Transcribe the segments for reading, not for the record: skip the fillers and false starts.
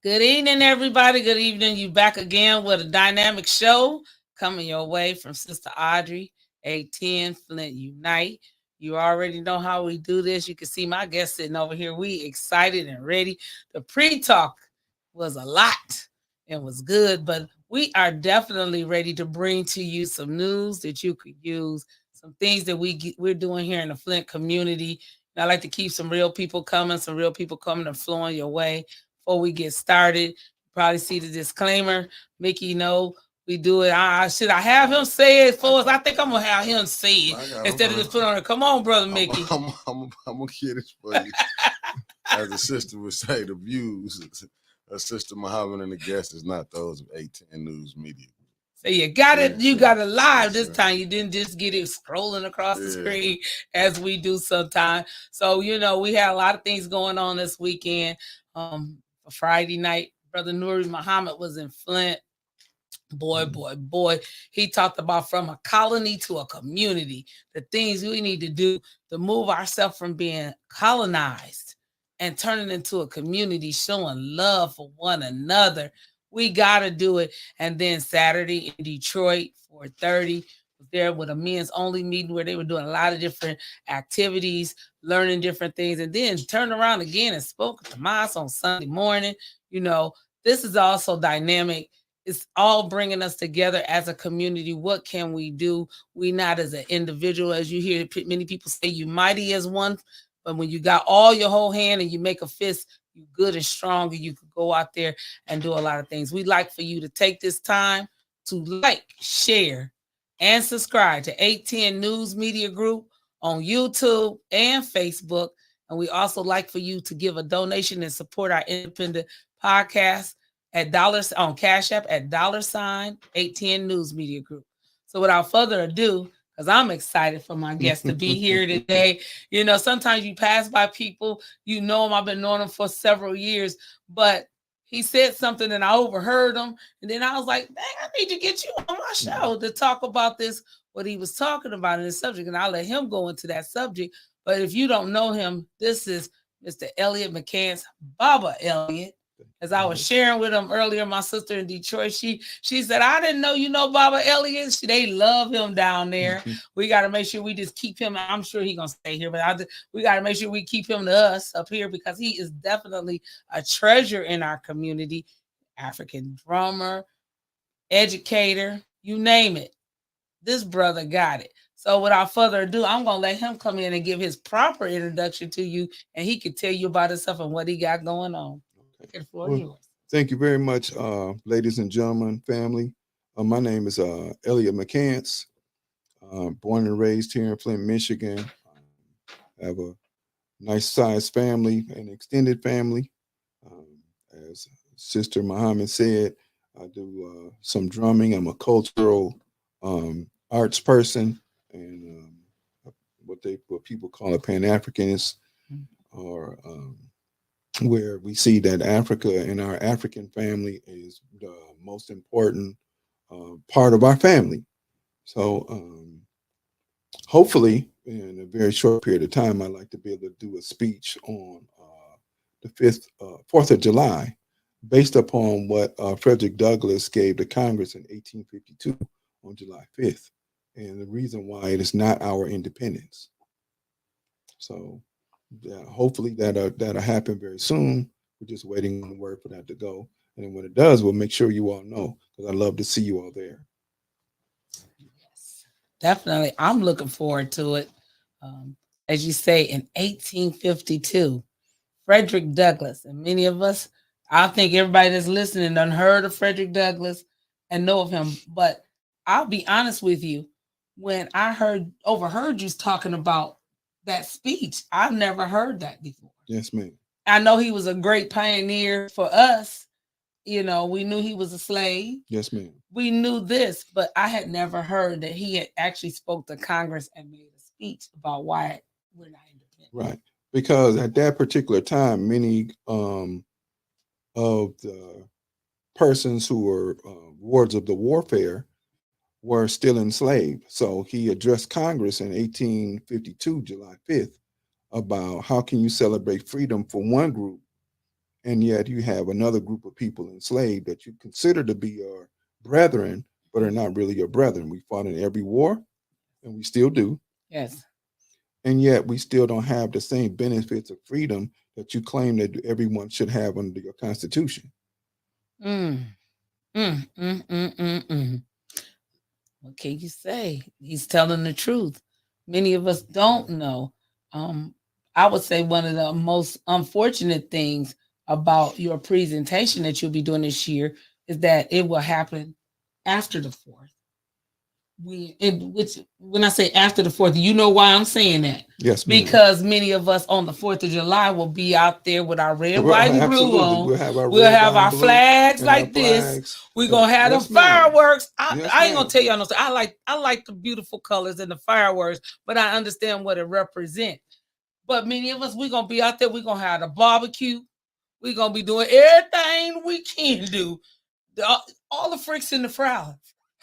Good evening, everybody. Good evening. You back again with a dynamic show coming your way from Sister Audrey, 810 Flint Unite. You already know how we do this. You can see my guest sitting over here. We excited and ready. The pre-talk was a lot and was good, but we are definitely ready to bring to you some news that you could use, some things that we're doing here in the Flint community. And I like to keep some real people coming and flowing your way. Before we get started, you probably see the disclaimer. Mickey, we do it. Should I have him say it for us? I think I'm gonna have him say it instead of just put on it. Come on, brother Mickey. I'm gonna get it for you. As the sister would say, the views of Sister Muhammad and the guests is not those of 810 News Media. So you got it. You got it live this time. You didn't just get it scrolling across the screen as we do sometimes. So we had a lot of things going on this weekend. For Friday night, Brother Nuri Muhammad was in Flint. Boy, he talked about from a colony to a community, the things we need to do to move ourselves from being colonized and turning into a community, showing love for one another. We got to do it. And then Saturday in Detroit, 4:30, was there with a men's only meeting where they were doing a lot of different activities, learning different things, and then turned around again and spoke at the mosque on Sunday morning. This is also dynamic. It's all bringing us together as a community. What can we do? We not as an individual, as you hear many people say, you mighty as one, but when you got all your whole hand and you make a fist, you good and strong, and you could go out there and do a lot of things. We'd like for you to take this time to like, share, and subscribe to 810 News Media Group on YouTube and Facebook. And we also like for you to give a donation and support our independent podcast at dollars on Cash App at $810 News Media Group. So without further ado, because I'm excited for my guest to be here today. Sometimes you pass by people, them. I've been knowing them for several years, but he said something and I overheard him. And then I was like, dang, I need to get you on my show to talk about this, what he was talking about in the subject. And I'll let him go into that subject. But if you don't know him, this is Mr. Elliot McCants, Baba Elliot. As I was sharing with him earlier, my sister in Detroit, she said, I didn't know Baba Elliot. They love him down there. We got to make sure we just keep him. I'm sure he's going to stay here, but we got to make sure we keep him to us up here because he is definitely a treasure in our community. African drummer, educator, you name it. This brother got it. So without further ado, I'm going to let him come in and give his proper introduction to you, and he can tell you about himself and what he got going on. Well, thank you very much, ladies and gentlemen, family. My name is Elliot McCants, born and raised here in Flint, Michigan. I have a nice sized family, an extended family. As Sister Muhammad said, I do some drumming. I'm a cultural arts person, and what people call a Pan-Africanist, or where we see that Africa and our African family is the most important part of our family. So hopefully in a very short period of time, I'd like to be able to do a speech on the 4th of July, based upon what Frederick Douglass gave to Congress in 1852 on July 5th, and the reason why it is not our independence. So hopefully that'll happen very soon. We're just waiting on the word for that to go. And then when it does, we'll make sure you all know, because I'd love to see you all there. Yes, definitely. I'm looking forward to it. As you say, in 1852, Frederick Douglass, and many of us, I think everybody that's listening done heard of Frederick Douglass and know of him. But I'll be honest with you, when I overheard you talking about that speech, I've never heard that before. Yes, ma'am. I know he was a great pioneer for us. We knew he was a slave. Yes, ma'am. We knew this, but I had never heard that he had actually spoke to Congress and made a speech about why we're not independent. Right. Because at that particular time, many of the persons who were wards of the warfare were still enslaved. So he addressed Congress in 1852, July 5th, about how can you celebrate freedom for one group and yet you have another group of people enslaved that you consider to be your brethren, but are not really your brethren. We fought in every war, and we still do. Yes. And yet we still don't have the same benefits of freedom that you claim that everyone should have under your Constitution. Mm. Mm, mm, mm, mm, mm. What can you say? He's telling the truth. Many of us don't know. I would say one of the most unfortunate things about your presentation that you'll be doing this year is that it will happen after the 4th. When I say after the 4th, you know why I'm saying that? Yes, ma'am. Because many of us on the 4th of July will be out there with our red, white, and blue on. We'll have our, flags like this. We're gonna have the fireworks. I ain't gonna tell y'all no. I like the beautiful colors and the fireworks, but I understand what it represents. But many of us, we're gonna be out there. We're gonna have the barbecue. We're gonna be doing everything we can do. All the freaks in the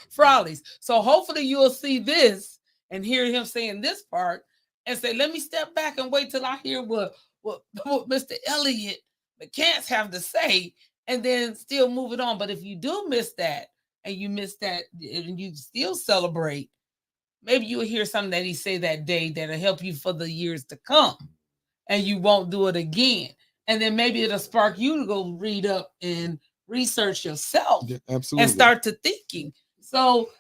frolies. So hopefully you'll see this and hear him saying this part and say, let me step back and wait till I hear what Mr. Elliot McCants have to say, and then still move it on. But if you do miss that, and you still celebrate, maybe you'll hear something that he say that day that'll help you for the years to come, and you won't do it again. And then maybe it'll spark you to go read up and research yourself. Yeah, absolutely. And start to thinking. So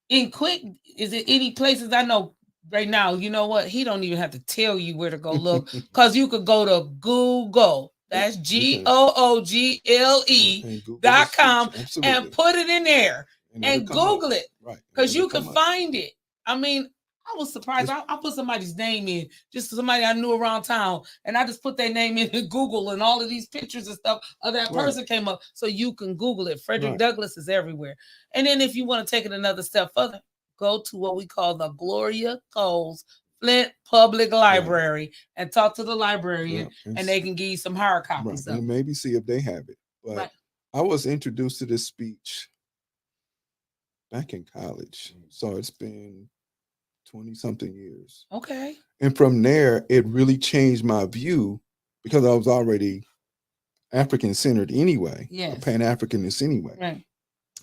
in quick, is it any places I know right now? You know what? He don't even have to tell you where to go look, because you could go to Google. That's GOOGLE.com and put it in there and Google it. Right. Because you can find it. I mean, I was surprised. I put somebody's name in, just somebody I knew around town, and I just put their name in Google, and all of these pictures and stuff of that person came up. So you can Google it. Frederick Douglass is everywhere. And then if you want to take it another step further, go to what we call the Gloria Coles Flint Public Library and talk to the librarian, and they can give you some hard copies of it. And maybe see if they have it. But I was introduced to this speech back in college. So it's been 20-something years. Okay. And from there, it really changed my view, because I was already African-centered anyway. Yes. Pan-Africanist anyway. Right.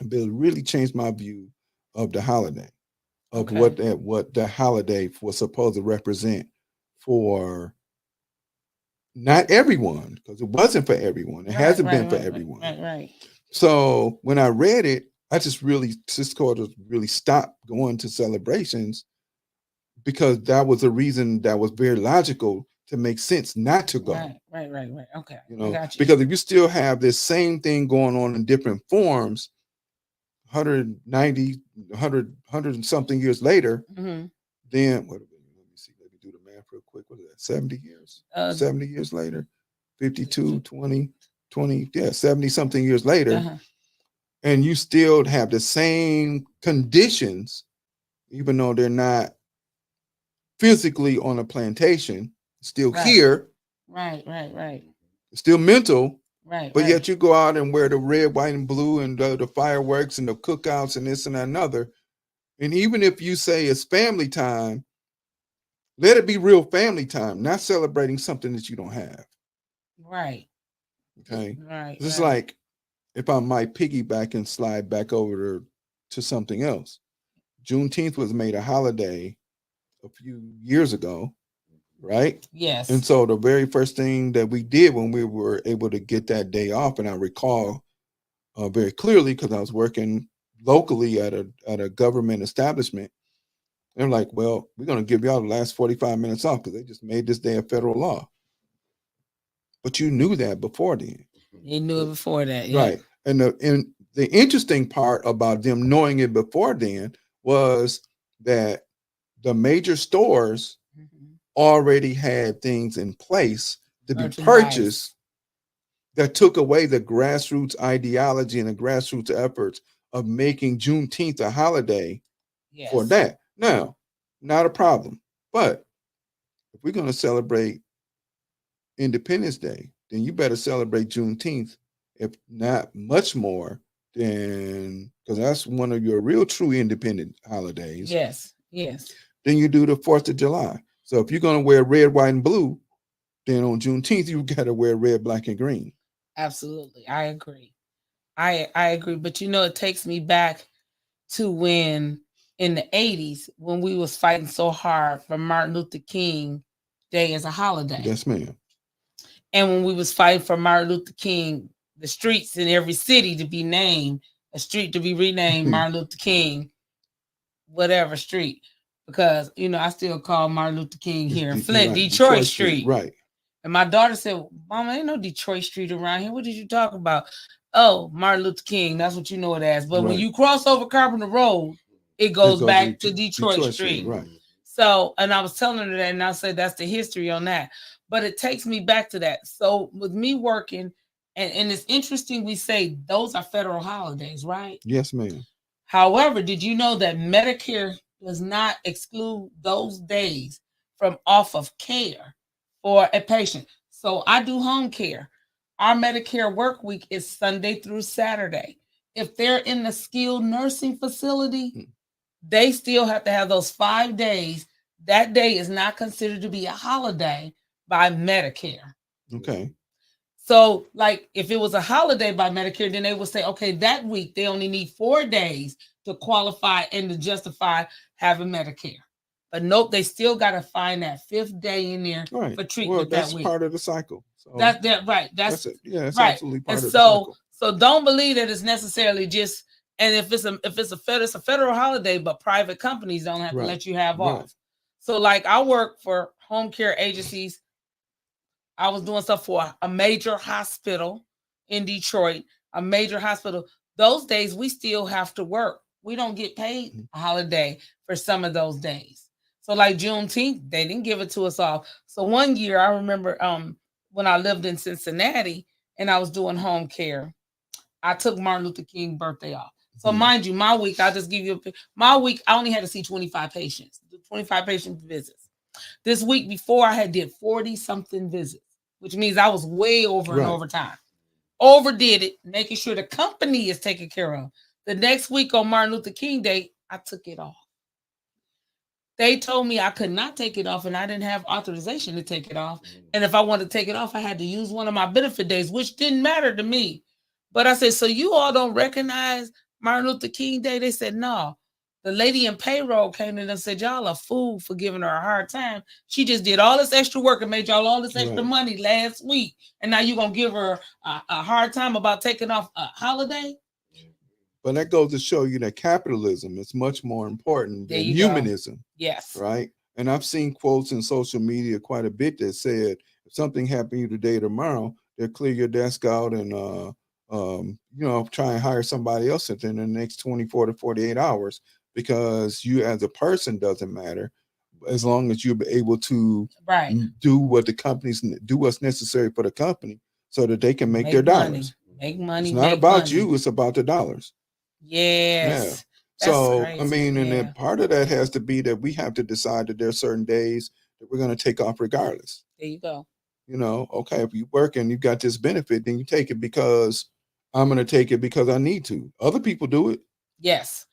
But it really changed my view of the holiday, of what the holiday was supposed to represent for not everyone, because it wasn't for everyone. It hasn't been for everyone. Right. So when I read it, I just sort of really stopped going to celebrations, because that was a reason that was very logical to make sense not to go. Right. Okay. You know, because if you still have this same thing going on in different forms, 190, 100 and something years later, then let me see, let me do the math real quick. What is that? 70 years? 70 years later, 52, 20, 70 something years later. And you still have the same conditions, even though they're not physically on a plantation, still here. Right. Still mental. But yet you go out and wear the red, white, and blue, and the fireworks and the cookouts and this and that and other. And even if you say it's family time, let it be real family time, not celebrating something that you don't have. Right. Okay. Right. It's like, if I might piggyback and slide back over to something else, Juneteenth was made a holiday a few years ago, right? Yes. And so the very first thing that we did when we were able to get that day off, and I recall very clearly because I was working locally at a government establishment, they're like, well, we're going to give y'all the last 45 minutes off because they just made this day a federal law. But you knew that before then. You knew it before that, right? And the interesting part about them knowing it before then was that the major stores already had things in place to be purchased that took away the grassroots ideology and the grassroots efforts of making Juneteenth a holiday for that. Now, not a problem. But if we're going to celebrate Independence Day, then you better celebrate Juneteenth, if not much more than, because that's one of your real true independent holidays. Yes. Then you do the 4th of July. So if you're going to wear red, white, and blue, then on Juneteenth, you got to wear red, black, and green. Absolutely. I agree. I agree. But it takes me back to when in the 80s when we was fighting so hard for Martin Luther King Day as a holiday. Yes, ma'am. And when we was fighting for Martin Luther King, the streets in every city to be named, a street to be renamed Martin Luther King, whatever street. Because, I still call Martin Luther King here in Flint, right. Detroit Street. Right. And my daughter said, Mama, ain't no Detroit Street around here. What did you talk about? Oh, Martin Luther King. That's what you know it as. But when you cross over Carpenter Road, it goes back to Detroit Street. Right. So, and I was telling her that, and I said that's the history on that. But it takes me back to that. So with me working, and it's interesting we say those are federal holidays, right? Yes, ma'am. However, did you know that Medicare does not exclude those days from off of care for a patient? So I do home care. Our Medicare work week is Sunday through Saturday. If they're in the skilled nursing facility, they still have to have those 5 days. That day is not considered to be a holiday by Medicare. Okay. So, like, if it was a holiday by Medicare, then they would say, okay, that week they only need 4 days to qualify and to justify having Medicare. But nope, they still got to find that 5th day in there for treatment that week. That's part of the cycle. So that's right. That's it. Yeah, it's right. Absolutely part and of the cycle. So don't believe that it's necessarily just. And if it's a federal holiday, but private companies don't have to let you have off. So, like, I work for home care agencies. I was doing stuff for a major hospital in Detroit, a major hospital. Those days we still have to work. We don't get paid a holiday for some of those days. So, like Juneteenth, they didn't give it to us all. So one year I remember when I lived in Cincinnati and I was doing home care, I took Martin Luther King birthday off. So mind you, my week, I'll just give you my week, I only had to see 25 patients, 25 patient visits. This week before I had did 40 something visits, which means I was way over and overtime. Overdid it, making sure the company is taken care of. The next week on Martin Luther King Day, I took it off. They told me I could not take it off and I didn't have authorization to take it off. And if I wanted to take it off, I had to use one of my benefit days, which didn't matter to me. But I said, so you all don't recognize Martin Luther King Day? They said, no. The lady in payroll came in and said, y'all are fool for giving her a hard time. She just did all this extra work and made y'all all this extra money last week. And now you're going to give her a hard time about taking off a holiday? But that goes to show you that capitalism is much more important than humanism. Yes. Right? And I've seen quotes in social media quite a bit that said, if something happened to you today or tomorrow, they'll clear your desk out and try and hire somebody else within the next 24 to 48 hours, because you as a person doesn't matter as long as you're able to do what the companies do, what's necessary for the company so that they can make their dollars. Make money. It's not about you, it's about the dollars. Yes. Yeah. So, crazy. I mean, and then part of that has to be that we have to decide that there are certain days that we're going to take off regardless. There you go. Okay, if you work and you got this benefit, then you take it because I'm going to take it because I need to. Other people do it. Yes.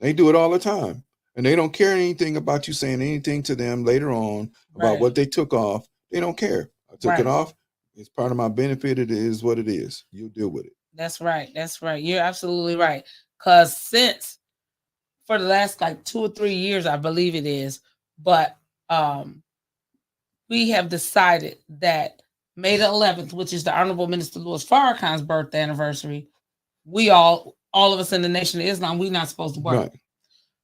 They do it all the time. And they don't care anything about you saying anything to them later on about what they took off. They don't care. I took it off. It's part of my benefit. It is what it is. You deal with it. That's right. That's right. You're absolutely right. Because since for the last like 2 or 3 years, I believe it is, but we have decided that May the 11th, which is the Honorable Minister Louis Farrakhan's birthday anniversary, we all of us in the Nation of Islam, we're not supposed to work. Right.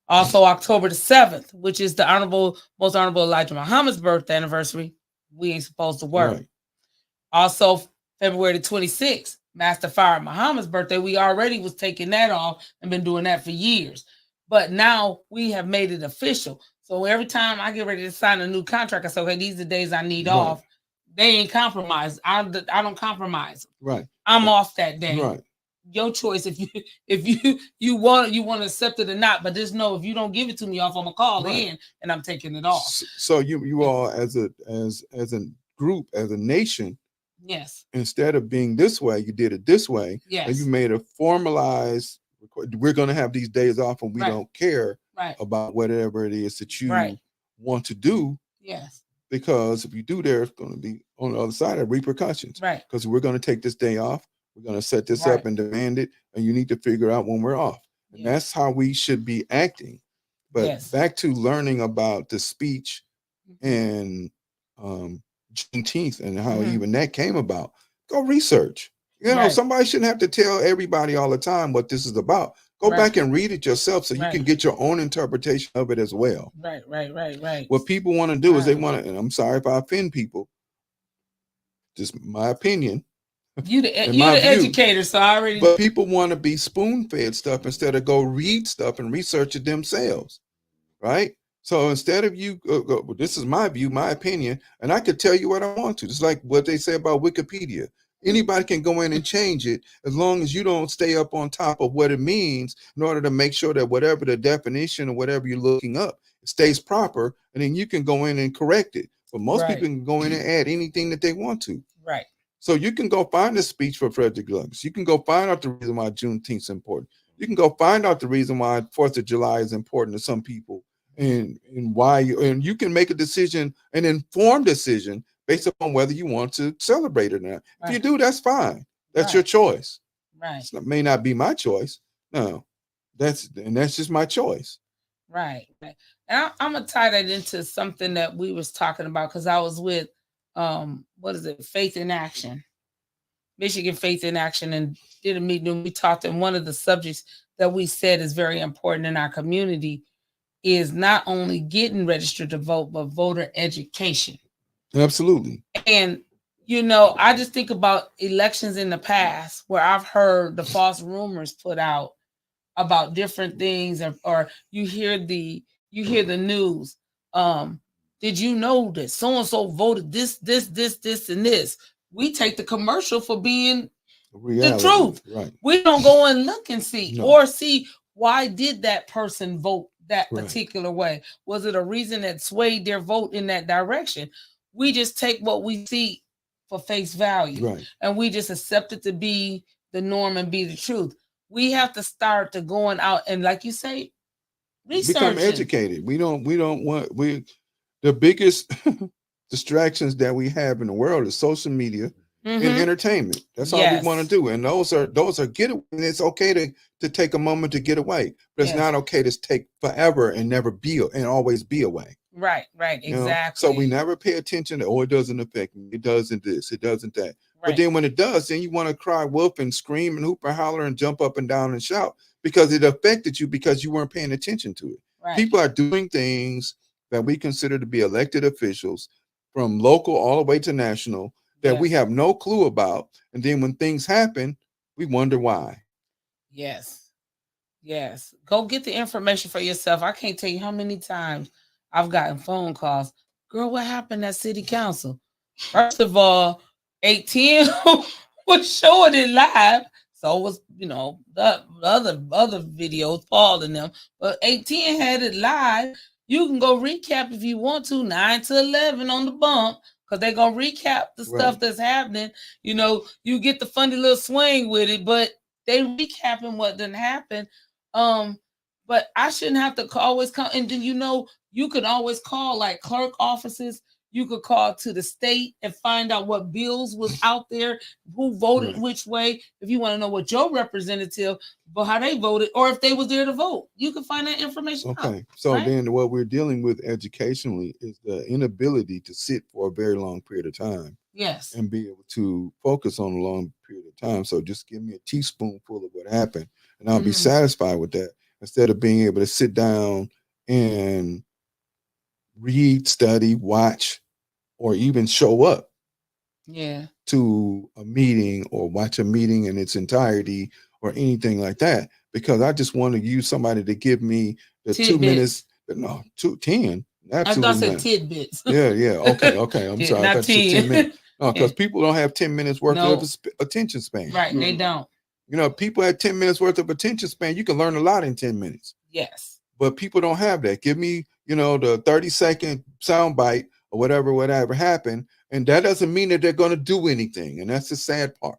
Also, October the 7th, which is the Most Honorable Elijah Muhammad's birthday anniversary, we ain't supposed to work. Right. Also, February the 26th, Master Farah Muhammad's birthday, we already was taking that off and been doing that for years. But now we have made it official. So every time I get ready to sign a new contract, I say, okay, these are the days I need off. They ain't compromised. I don't compromise. Right. I'm off that day. Right. Your choice if you want to accept it or not. But just know if you don't give it to me off, I'm gonna call in and I'm taking it off. So you all as a group, as a nation, yes. Instead of being this way, you did it this way. Yes. And you made a formalized. We're gonna have these days off, and we don't care about whatever it is that you want to do. Yes. because if you do, there's going to be on the other side of repercussions. Right. Because we're going to take this day off. We're going to set this Right. up and demand it, and you need to figure out when we're off. And that's how we should be acting. But back to learning about the speech and Juneteenth and how even that came about. Go research. You know, somebody shouldn't have to tell everybody all the time what this is about. Go back and read it yourself so you can get your own interpretation of it as well. Right. What people want to do is they want to, and I'm sorry if I offend people, just my opinion. You're the educator, so I already. But people want to be spoon-fed stuff instead of go read stuff and research it themselves, right? So instead of you, this is my view, my opinion, and I could tell you what I want to. It's like what they say about Wikipedia. Anybody can go in and change it as long as you don't stay up on top of what it means in order to make sure that whatever the definition or whatever you're looking up stays proper, and then you can go in and correct it. But most people can go in and add anything that they want to. Right. So you can go find a speech for Frederick Douglass. You can go find out the reason why Juneteenth is important. You can go find out the reason why 4th of July is important to some people, and why you can make a decision, an informed decision based upon whether you want to celebrate it or not. If you do, that's fine. That's your choice. Right. It may not be my choice. No, that's just my choice. Right. And I'm gonna tie that into something that we was talking about, because I was with what is it, Faith in Action, Michigan Faith in Action, and did a meeting, and we talked, and one of the subjects that we said is very important in our community is not only getting registered to vote, but voter education. Absolutely. And you know, I just think about elections in the past where I've heard the false rumors put out about different things, or you hear the news. Did you know that so and so voted this, and this? We take the commercial for being the truth. Right. We don't go and look and see or see why did that person vote that particular way. Was it a reason that swayed their vote in that direction? We just take what we see for face value, and we just accept it to be the norm and be the truth. We have to start to going out and, like you say, become educated. We don't want the biggest distractions that we have in the world is social media and entertainment. That's all we want to do. And those are getaway. And it's okay to take a moment to get away, but it's not okay to take forever and never be and always be away. Right, exactly. You know? So we never pay attention to, it doesn't affect me. It doesn't this, it doesn't that. But then when it does, then you want to cry wolf and scream and hoop and holler and jump up and down and shout because it affected you because you weren't paying attention to it. People are doing things that we consider to be elected officials, from local all the way to national, that we have no clue about. And then when things happen, we wonder why. Yes. Go get the information for yourself. I can't tell you how many times I've gotten phone calls. Girl, what happened at city council? First of all, 18 was showing it live. So was, the other videos, Paul and them. But 18 had it live. You can go recap if you want to, 9 to 11 on the bump, because they're going to recap the stuff that's happening. You get the funny little swing with it, but they recapping what didn't happen. But I shouldn't have to always come. And then, you can always call like clerk offices. You could call to the state and find out what bills was out there, who voted which way. If you want to know what your representative, but how they voted, or if they was there to vote, you can find that information out. So then what we're dealing with educationally is the inability to sit for a very long period of time. Yes. And be able to focus on a long period of time. So just give me a teaspoonful of what happened, and I'll be satisfied with that, instead of being able to sit down and read, study, watch, or even show up to a meeting or watch a meeting in its entirety or anything like that, because I just want to use somebody to give me the tidbits. 2 minutes. No, 10. Absolutely. I thought I said tidbits. Yeah. Okay. I'm sorry. Not 10 minutes. No, because people don't have 10 minutes worth of attention span. Right. They don't. People have 10 minutes worth of attention span. You can learn a lot in 10 minutes. Yes. But people don't have that. Give me, the 30-second sound bite or whatever happened. And that doesn't mean that they're going to do anything. And that's the sad part.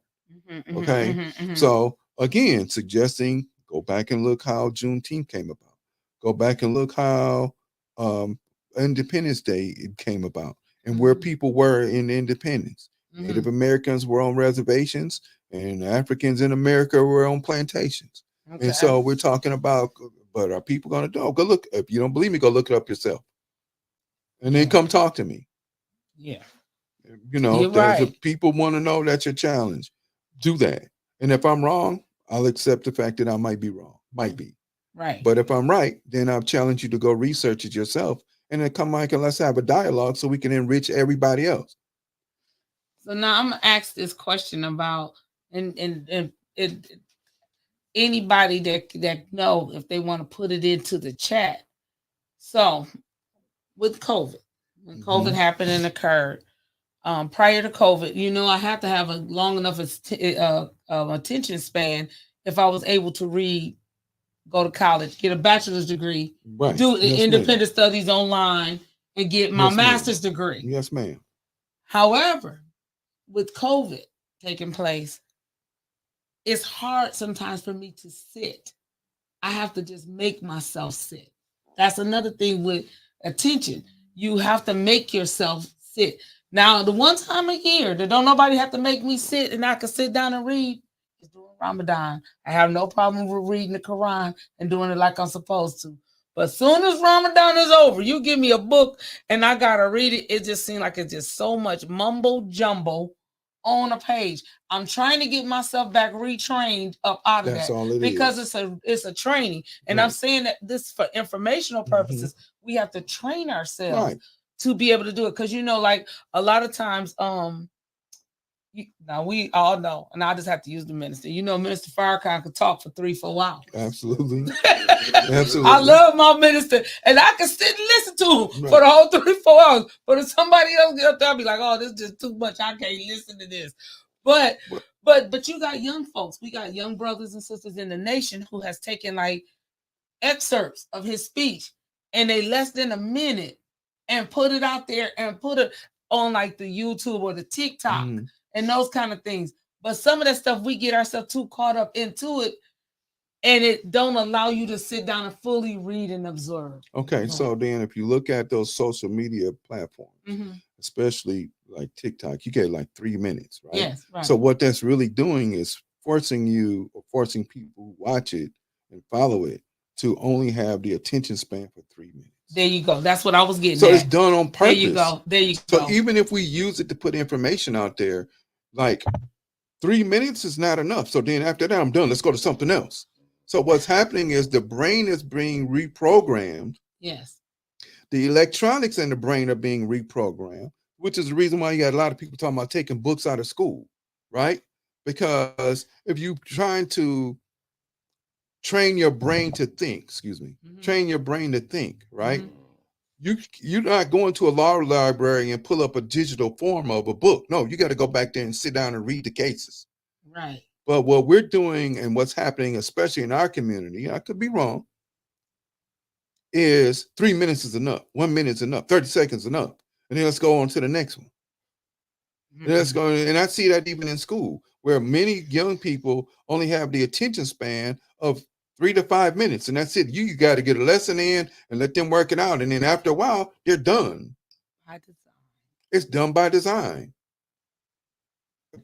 Okay. So again, suggesting go back and look how Juneteenth came about. Go back and look how Independence Day came about. and where people were in independence. Native Americans were on reservations, and Africans in America were on plantations. Okay. And so we're talking about, but are people going to do? Go look. If you don't believe me, go look it up yourself, and then come talk to me. Yeah. You know, if people want to know that's your challenge, do that. And if I'm wrong, I'll accept the fact that I might be wrong. Might be. Right. But if I'm right, then I'll challenge you to go research it yourself, and then come back and let's have a dialogue so we can enrich everybody else. So now I'm gonna ask this question about and anybody that know if they want to put it into the chat. So with COVID, when COVID happened and occurred, prior to COVID, you know, I have to have a long enough attention span if I was able to read, go to college, get a bachelor's degree, do independent studies online, and get my master's degree. Yes, ma'am. However, with COVID taking place, it's hard sometimes for me to sit. I have to just make myself sit. That's another thing with attention. You have to make yourself sit. Now, the one time a year that don't nobody have to make me sit and I can sit down and read is during Ramadan. I have no problem with reading the Quran and doing it like I'm supposed to. But as soon as Ramadan is over, you give me a book and I got to read it. It just seems like it's just so much mumbo jumbo on a page. I'm trying to get myself back retrained up out of that because it's a training. And I'm saying that this for informational purposes, we have to train ourselves to be able to do it. Because, you know, like a lot of times, now we all know, and I just have to use the minister. You know, Minister Farrakhan could talk for 3-4 hours. Absolutely. Absolutely. I love my minister, and I can sit and listen to him for the whole 3-4 hours. But if somebody else get up there, I'll be like, oh, this is just too much. I can't listen to this. But you got young folks. We got young brothers and sisters in the nation who has taken like excerpts of his speech, and they less than a minute and put it out there and put it on like the YouTube or the TikTok and those kind of things. But some of that stuff, we get ourselves too caught up into it, and it don't allow you to sit down and fully read and observe. Okay, so then if you look at those social media platforms, especially like TikTok, you get like 3 minutes, right? Yes, right. So what that's really doing is forcing you or forcing people who watch it and follow it to only have the attention span for 3 minutes. There you go. That's what I was getting at. So it's done on purpose. There you go. There you go. So even if we use it to put information out there, like 3 minutes is not enough. So then after that, I'm done. Let's go to something else. So what's happening is the brain is being reprogrammed. Yes. The electronics in the brain are being reprogrammed, which is the reason why you got a lot of people talking about taking books out of school, right? Because if you're trying to train your brain to think, train your brain to think, right? You're not going to a law library and pull up a digital form of a book. No, you got to go back there and sit down and read the cases. Right. But what we're doing and what's happening, especially in our community, I could be wrong, is 3 minutes is enough. 1 minute is enough. 30 seconds enough. And then let's go on to the next one. Let's go. And I see that even in school, where many young people only have the attention span of 3 to 5 minutes. And that's it. You got to get a lesson in and let them work it out. And then after a while, they're done. By design. It's done by design.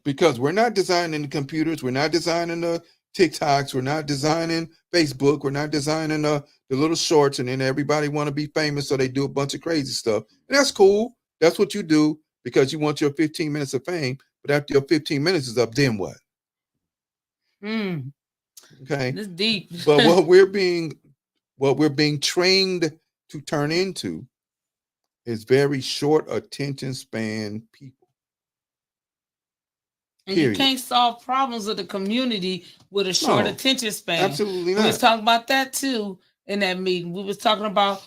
Because we're not designing the computers. We're not designing the TikToks. We're not designing Facebook. We're not designing the little shorts. And then everybody want to be famous. So they do a bunch of crazy stuff. And that's cool. That's what you do because you want your 15 minutes of fame. But after your 15 minutes is up, then what? Okay. This deep. But what we're being trained to turn into is very short attention span people. And you can't solve problems of the community with a short attention span. Absolutely not. We was talking about that too in that meeting. We was talking about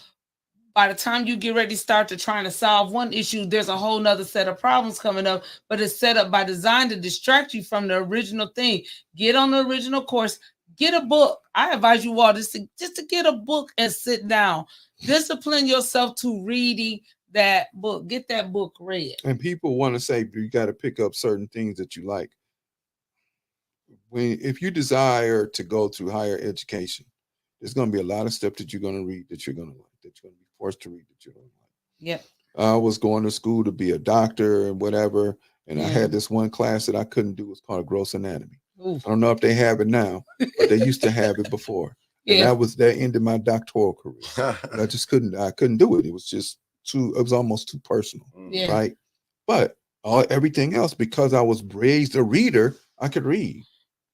by the time you get ready to start to trying to solve one issue, there's a whole nother set of problems coming up, but it's set up by design to distract you from the original thing. Get on the original course, get a book. I advise you all just to get a book and sit down. Discipline yourself to reading that book. Get that book read. And people want to say you got to pick up certain things that you like. If you desire to go through higher education, there's going to be a lot of stuff that you're going to read that you're going to like, that you're going to be forced to read that you don't like. Yep. I was going to school to be a doctor and whatever. And I had this one class that I couldn't do. It's called gross anatomy. Ooh. I don't know if they have it now, but they used to have it before. Yeah. And that ended my doctoral career. I just couldn't do it. It was just it was almost too personal. Yeah. Right. But everything else, because I was raised a reader, I could read.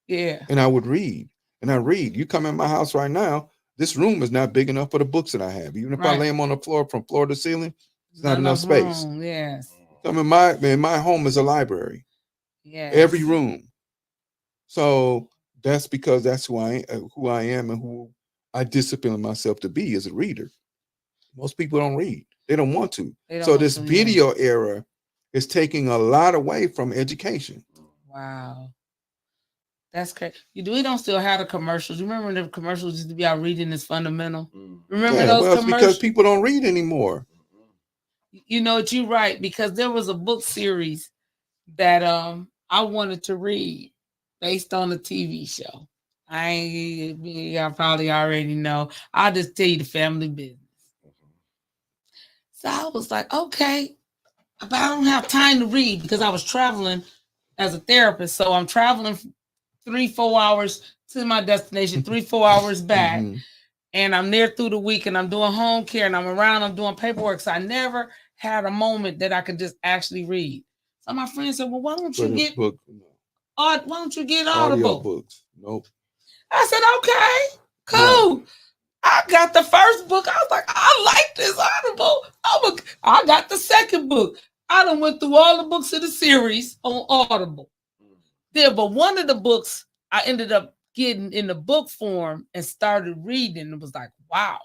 Yeah. And I would read. And I read. You come in my house right now, this room is not big enough for the books that I have. Even if I lay them on the floor from floor to ceiling, it's not enough space. Yes. Come in my home is a library. Yeah. Every room. So that's because that's who I am and who I discipline myself to be as a reader. Most people don't read. They don't want to. So this video era is taking a lot away from education. Wow. That's crazy. We don't still have the commercials. You remember when the commercials used to be out reading is fundamental? Remember those commercials? Because people don't read anymore. You know what, you're right, because there was a book series that I wanted to read based on a TV show. I probably already know. I'll just tell you the family business. So I was like, okay, but I don't have time to read because I was traveling as a therapist. So I'm traveling 3-4 hours to my destination, 3-4 hours back. And I'm there through the week and I'm doing home care and I'm doing paperwork. So I never had a moment that I could just actually read. So my friend said, well, why don't you get Audible? Audio books. Nope. I said, okay, cool. Yeah. I got the first book. I was like, I like this Audible. I got the second book. I done went through all the books of the series on Audible. There, but one of the books I ended up getting in the book form and started reading. It was like, wow.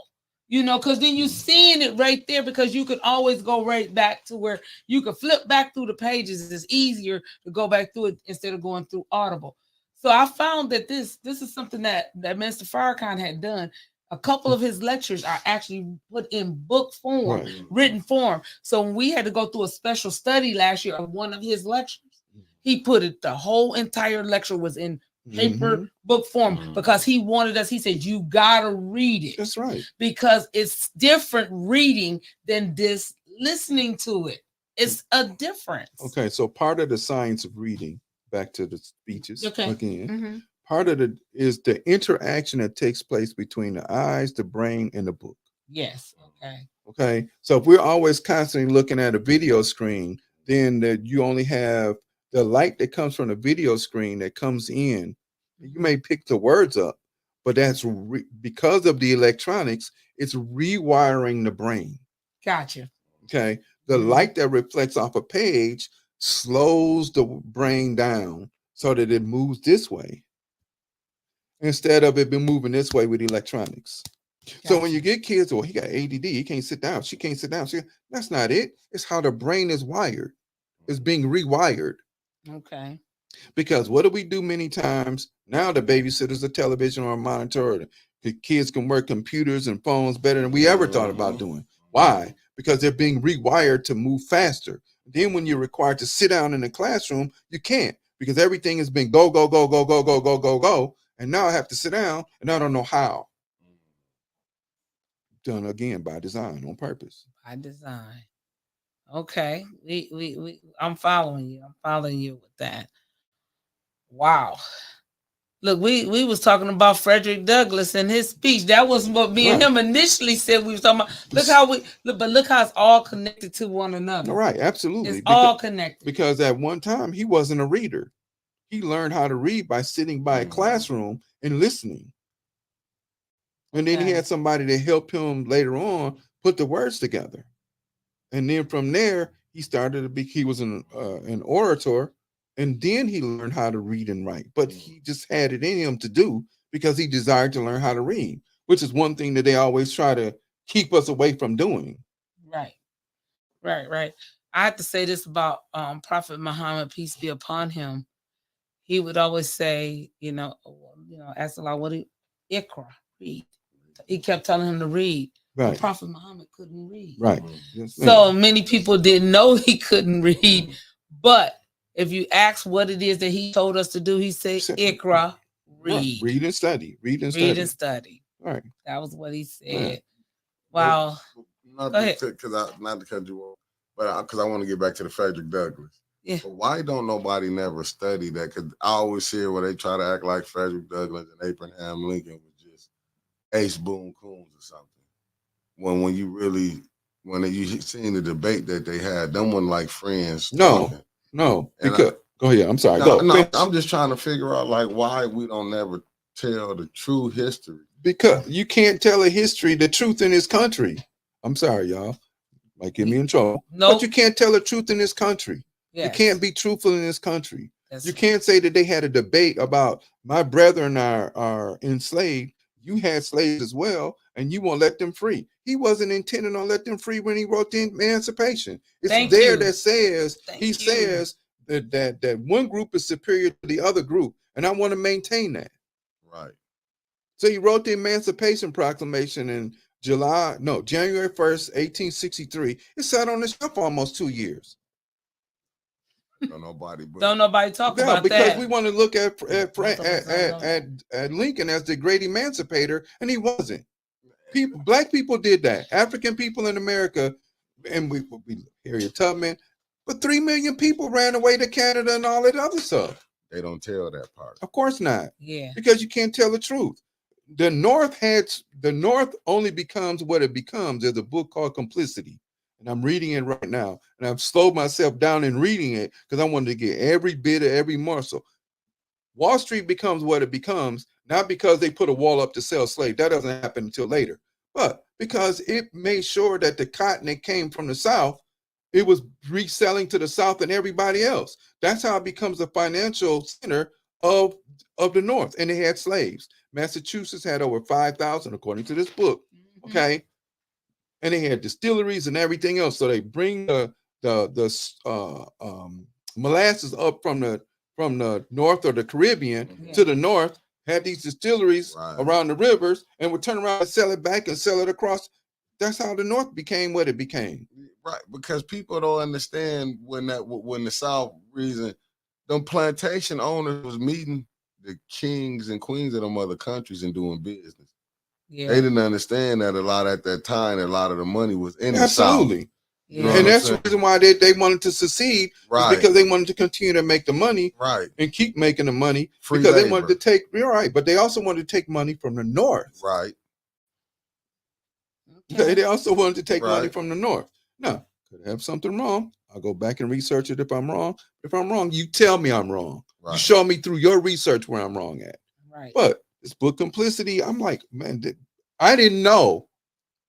Because then you seeing it right there because you can always go right back to where you can flip back through the pages. It's easier to go back through it instead of going through Audible. So I found that this is something that Mr. Farrakhan had done. A couple of his lectures are actually put in book form, written form. So when we had to go through a special study last year of one of his lectures, he put it, the whole entire lecture was in paper book form because he wanted us, he said, you gotta read it. That's right. Because it's different reading than this listening to it. It's a difference. Okay, so part of the science of reading, back to the speeches again, part of it is the interaction that takes place between the eyes, the brain, and the book. Yes. Okay. So if we're always constantly looking at a video screen, then you only have the light that comes from the video screen that comes in. You may pick the words up, but that's because of the electronics, it's rewiring the brain. Gotcha. Okay. The light that reflects off a page slows the brain down so that it moves this way instead of it being moving this way with electronics. Gotcha. So when you get kids, he got ADD, he can't sit down, she can't sit down. That's not it. It's how the brain is wired. It's being rewired. Okay. Because what do we do many times? Now the babysitter's a television or a monitor. The kids can work computers and phones better than we ever thought about doing. Why? Because they're being rewired to move faster. Then when you're required to sit down in the classroom, you can't because everything has been go, go, go, go, go, go, go, go, go. And now I have to sit down and I don't know how. Done again by design, on purpose. By design. Okay. I'm following you. I'm following you with that. Wow. Look, we was talking about Frederick Douglass and his speech. That was what me and him initially said. We was talking about. Look how it's all connected to one another. Right, absolutely. It's all connected. Because at one time he wasn't a reader. He learned how to read by sitting by a classroom and listening. And then he had somebody to help him later on put the words together. And then from there, he started to be. He was an orator. And then he learned how to read and write, but he just had it in him to do because he desired to learn how to read, which is one thing that they always try to keep us away from doing. Right. I have to say this about Prophet Muhammad, peace be upon him. He would always say, ask Allah, what Iqra, read. He kept telling him to read. Right. Prophet Muhammad couldn't read. Right. Yes, so many people didn't know he couldn't read, but if you ask what it is that he told us to do, he said, Iqra, read. Read and study. Read and study. Right. That was what he said. Wow. Not to cut you off. But because I want to get back to the Frederick Douglass. Yeah. But why don't nobody never study that? Because I always hear where they try to act like Frederick Douglass and Abraham Lincoln was just Ace Boone Coons or something. When you seen the debate that they had, them one like friends. No, talking. because go ahead. I'm sorry. No, I'm just trying to figure out like why we don't never tell the true history. Because you can't tell a history, the truth in this country. I'm sorry, y'all. Might get me in trouble. No, but you can't tell the truth in this country. Yes. You can't be truthful in this country. You can't say that they had a debate about my brethren are enslaved. You had slaves as well, and you won't let them free. He wasn't intending on let them free when he wrote the Emancipation. It's that says says that one group is superior to the other group, and I want to maintain that. Right. So he wrote the Emancipation Proclamation in January 1st, 1863. It sat on the shelf for almost 2 years. Don't nobody talk about because that. Because we want to look at Lincoln as the great emancipator, and he wasn't. Black people did that. African people in America, and we Harriet Tubman, but 3 million people ran away to Canada and all that other stuff. They don't tell that part. Of course not. Yeah. Because you can't tell the truth. The North only becomes what it becomes. There's a book called Complicity. And I'm reading it right now. And I've slowed myself down in reading it because I wanted to get every bit of every morsel. Wall Street becomes what it becomes, not because they put a wall up to sell slaves. That doesn't happen until later. But because it made sure that the cotton that came from the South, it was reselling to the South and everybody else. That's how it becomes the financial center of the North. And they had slaves. Massachusetts had over 5,000, according to this book. Okay. And they had distilleries and everything else. So they bring the molasses up from the north or the Caribbean to the north, had these distilleries around the rivers, and would turn around and sell it back and sell it across. That's how the North became what it became. Right, because people don't understand when the South reason, them plantation owners was meeting the kings and queens of them other countries and doing business. Yeah. They didn't understand that a lot at that time, a lot of the money was in the South. Absolutely. Yeah. And that's the reason why they wanted to secede, because they wanted to continue to make the money and keep making the money. Free because labor. They wanted to take, but they also wanted to take money from the North. Right. Okay. They also wanted to take money from the North. Now, could I have something wrong? I'll go back and research it if I'm wrong. If I'm wrong, you tell me I'm wrong. Right. You show me through your research where I'm wrong at. Right. But this book Complicity, I'm like, man, I didn't know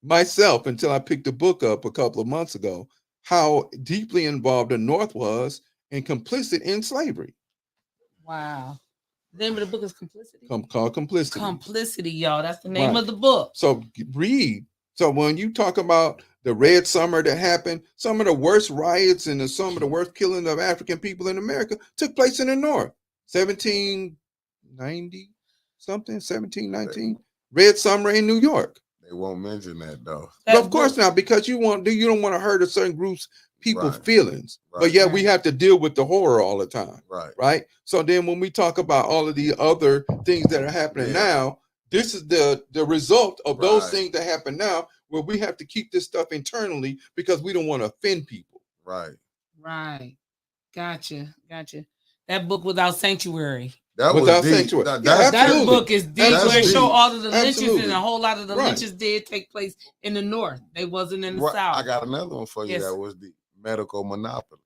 myself until I picked the book up a couple of months ago how deeply involved the North was and complicit in slavery. Wow. The name of the book is Complicity? Called Complicity. Complicity, y'all. That's the name of the book. So read. So when you talk about the Red Summer that happened, some of the worst riots and some of the worst killing of African people in America took place in the North. 1790 something, 1719. Red Summer in New York. They won't mention that though. But of course not, because you don't want to hurt a certain group's people's feelings. But yeah, we have to deal with the horror all the time. Right. So then when we talk about all of the other things that are happening now, this is the result of those things that happen now, where we have to keep this stuff internally because we don't want to offend people. Right. Gotcha. That book Without Sanctuary. That Without Sanctuary. That book is deep. Where it show all of the lynchings, and a whole lot of the lynchings did take place in the North. They wasn't in the South. I got another one for you. That was the medical monopoly.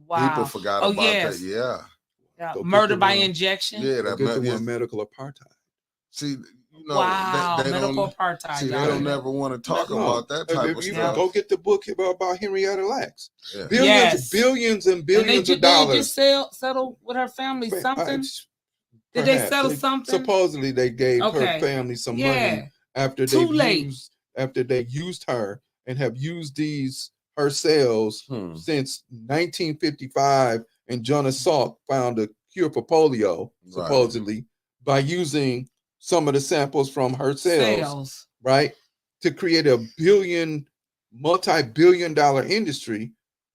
Wow. People forgot about that. Yeah. Murder by injection. Yeah, that medical apartheid. See, they medical apartheid. See, they don't never want to talk about that type of stuff. Go get the book about Henrietta Lacks. Billions and billions of dollars. They just settle with her family something. Did they settle something? Supposedly they gave her family some money after they used her and have used her cells since 1955, and Jonas Salk found a cure for polio, supposedly, by using some of the samples from her cells, to create a multi-billion-dollar industry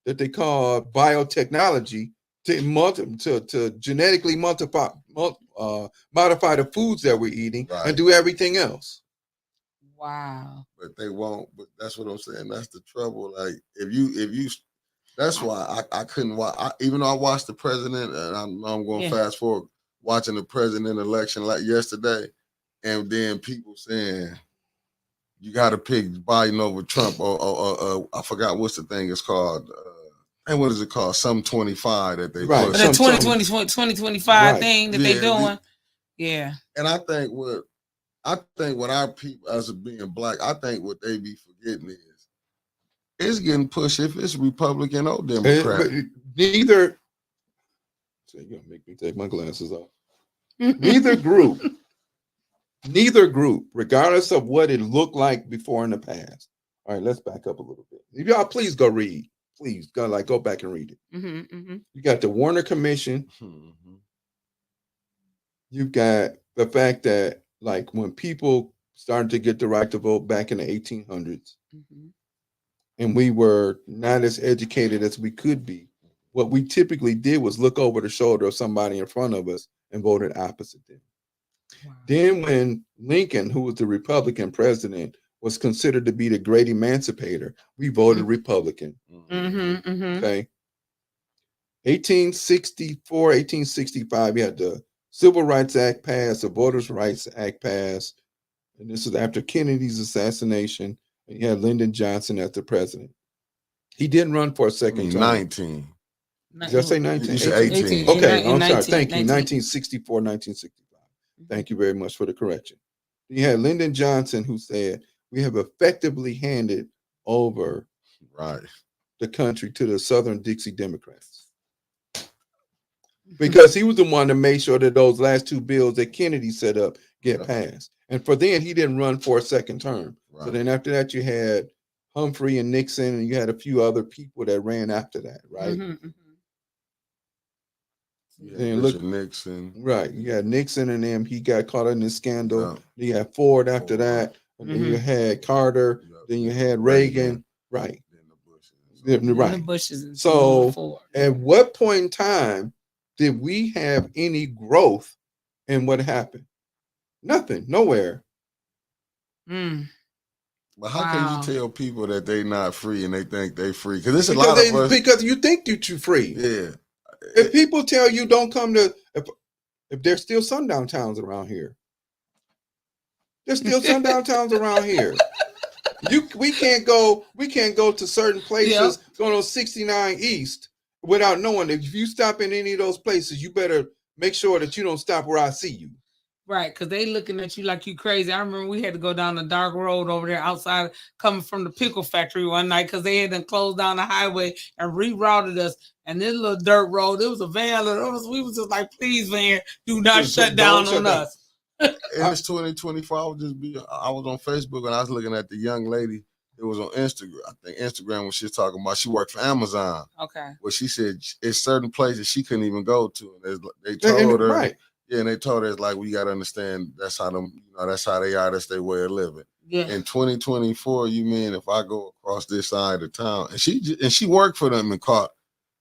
that they call biotechnology to genetically modify the foods that we're eating and do everything else. Wow. But they won't. But that's what I'm saying. That's the trouble. Like if you That's why I couldn't watch. Even though I watched the president, and I'm going to fast forward watching the president election like yesterday, and then people saying you got to pick Biden over Trump, or I forgot what's the thing it's called. And what is it called? Some 25 that they put. The 2025 thing that they doing. Yeah. And I think what our people, as being black, I think what they be forgetting is it's getting pushed if it's Republican or Democrat. Neither. So you're gonna make me take my glasses off. Neither group, regardless of what it looked like before in the past. All right, let's back up a little bit. If y'all please go read. Please go back and read it. You got the Warner Commission. You've got the fact that like when people started to get the right to vote back in the 1800s, and we were not as educated as we could be, what we typically did was look over the shoulder of somebody in front of us and voted opposite them. Wow. Then when Lincoln, who was the Republican president, was considered to be the great emancipator, we voted Republican. Okay. 1864, 1865, you had the Civil Rights Act passed, the Voters' Rights Act passed, and this is after Kennedy's assassination, and you had Lyndon Johnson as the president. He didn't run for a second term. 19. Did I say 19? You said 18. Okay, I'm sorry. Thank you. 1964, 1965. Thank you very much for the correction. You had Lyndon Johnson who said, we have effectively handed over the country to the Southern Dixie Democrats. Because he was the one to make sure that those last two bills that Kennedy set up get passed. And for then, he didn't run for a second term. So then after that, you had Humphrey and Nixon, and you had a few other people that ran after that, right? And look, Nixon. Right. You had Nixon and them. He got caught in this scandal. You had Ford after that. And then you had Carter. Then you had Reagan. Right. The Bushes. So at what point in time did we have any growth in what happened? Nothing. Nowhere. But how can you tell people that they not free and they think they free? Because there's a lot of us. Because you think that you're free. Yeah. If people tell you don't come to, if there's still sundown towns around here, there's still sundown towns around here. We can't go to certain places going on 69 East without knowing that if you stop in any of those places, you better make sure that you don't stop where I see you. Right, because they looking at you like you crazy. I remember we had to go down the dark road over there outside coming from the pickle factory one night because they had to close down the highway and rerouted us. And this little dirt road, it was a van. We was just like, please, van, do not shut down on us. And it's 2024. I was on Facebook and I was looking at the young lady. It was on Instagram. I think Instagram when she was talking about she worked for Amazon. Okay. Well, she said it's certain places she couldn't even go to. And they told her. Right. Yeah, and they told her, it's like, we got to understand that's how that's how they are. That's their way of living. Yeah. In 2024, you mean if I go across this side of town, and she worked for them and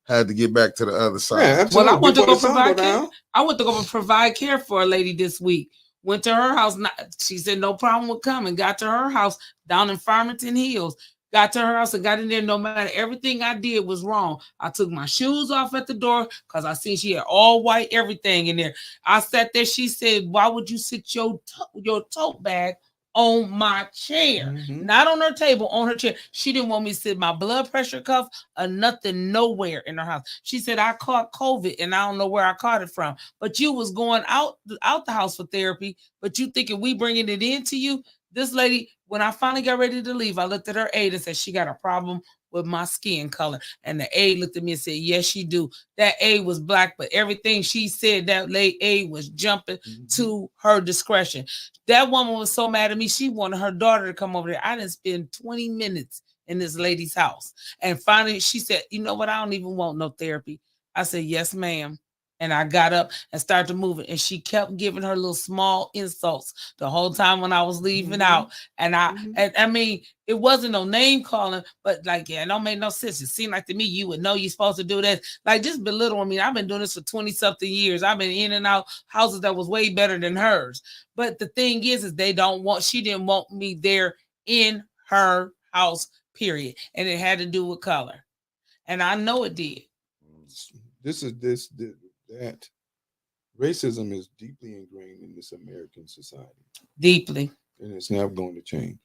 had to get back to the other side. Yeah, absolutely. Well, I went to go provide care. I went to go provide care for a lady this week. Went to her house. She said no problem with coming. Got to her house down in Farmington Hills. Got to her house and got in there. No matter everything I did was wrong. I took my shoes off at the door because I seen she had all white everything in there. I sat there. She said, "Why would you sit your tote bag on my chair, not on her table, on her chair?" She didn't want me to sit my blood pressure cuff or nothing nowhere in her house. She said, "I caught COVID and I don't know where I caught it from, but you was going out the house for therapy, but you thinking we bringing it into you?" This lady, when I finally got ready to leave, I looked at her aide and said, she got a problem with my skin color. And the aide looked at me and said, yes, she do. That aide was black, but everything she said, that lady aide was jumping to her discretion. That woman was so mad at me. She wanted her daughter to come over there. I didn't spend 20 minutes in this lady's house. And finally, she said, you know what? I don't even want no therapy. I said, yes, ma'am. And I got up and started moving. And she kept giving her little small insults the whole time when I was leaving out. And I mean, it wasn't no name calling, but like, yeah, it don't make no sense. It seemed like to me, you would know you're supposed to do this. Like, just belittling me. I've been doing this for 20-something years. I've been in and out houses that was way better than hers. But the thing is she didn't want me there in her house, period. And it had to do with color. And I know it did. That racism is deeply ingrained in this American society. Deeply. And it's never going to change.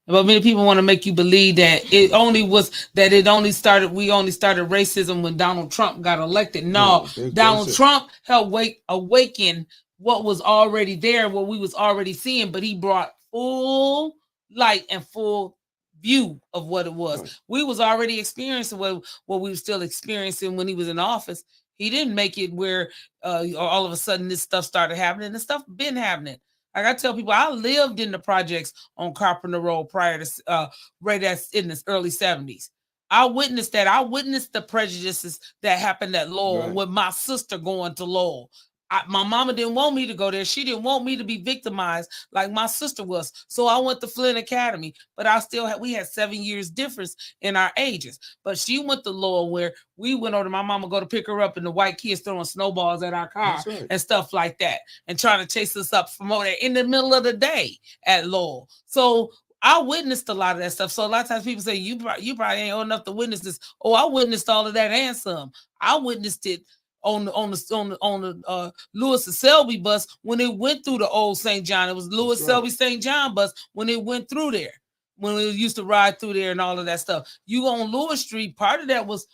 But many people want to make you believe that we only started racism when Donald Trump got elected. No, Donald Trump helped awaken what was already there, what we was already seeing, but he brought full light and full view of what it was. Right. We was already experiencing what we were still experiencing when he was in office. He didn't make it where all of a sudden this stuff started happening. This stuff been happening. Like I tell people, I lived in the projects on Carpenter Road prior to right in the early 70s. I witnessed that. I witnessed the prejudices that happened at Lowell with my sister going to Lowell. My mama didn't want me to go there. She didn't want me to be victimized like my sister was. So I went to Flint Academy, but we had 7 years difference in our ages. But she went to Lowell where we went over to my mama go to pick her up and the white kids throwing snowballs at our car and stuff like that and trying to chase us up from over there in the middle of the day at Lowell. So I witnessed a lot of that stuff. So a lot of times people say, you probably ain't old enough to witness this. Oh, I witnessed all of that and some. I witnessed it on the Lewis and Selby bus when it went through the old St. John. It was Lewis Selby St. John bus when it went through there, when we used to ride through there and all of that stuff. You on Lewis Street, part of that was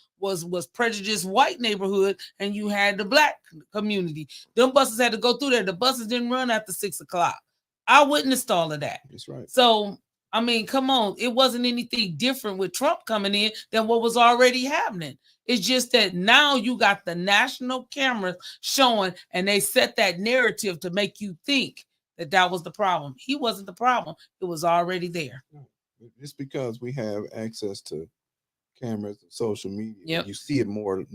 prejudiced white neighborhood, and you had the black community. Them buses had to go through there. The buses didn't run after 6 o'clock. I witnessed all of that. That's right. So I mean, come on, it wasn't anything different with Trump coming in than what was already happening. It's just that now you got the national cameras showing, and they set that narrative to make you think that was the problem. He wasn't the problem. It was already there. It's because we have access to cameras and social media. Yep. You see it more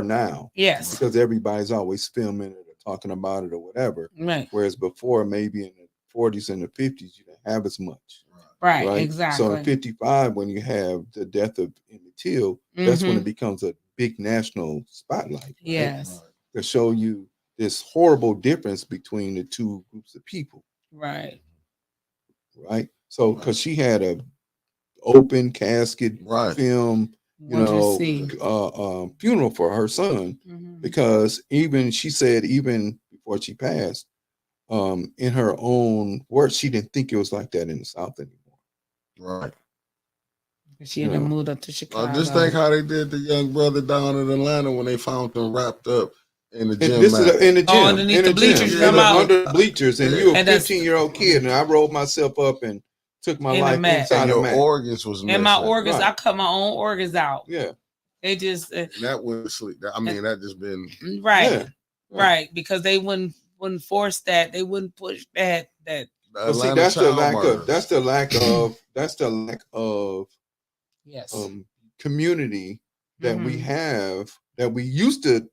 now. Yes. Because everybody's always filming it or talking about it or whatever. Right. Whereas before, maybe in the 40s and the 50s, you didn't have as much. Right? Exactly. So in 55, when you have the death of Emmett Till, that's when it becomes a big national spotlight. Right? Yes. To show you this horrible difference between the two groups of people. Right. Right. So because she had a open casket film, funeral for her son, because she said even before she passed, in her own words, she didn't think it was like that in the South anymore. Right. She had moved up to Chicago. Just think how they did the young brother down in Atlanta when they found him wrapped up in the gym. In the gym. Underneath the bleachers. Under the bleachers. And you a 15-year-old kid, and I rolled myself up and took my life inside your the mat. Organs was missing. And my organs, I cut my own organs out. Yeah. They just that wouldn't sleep. I mean, that just been right, because they wouldn't force that. They wouldn't push that. See, that's the lack of community that we have, that we used to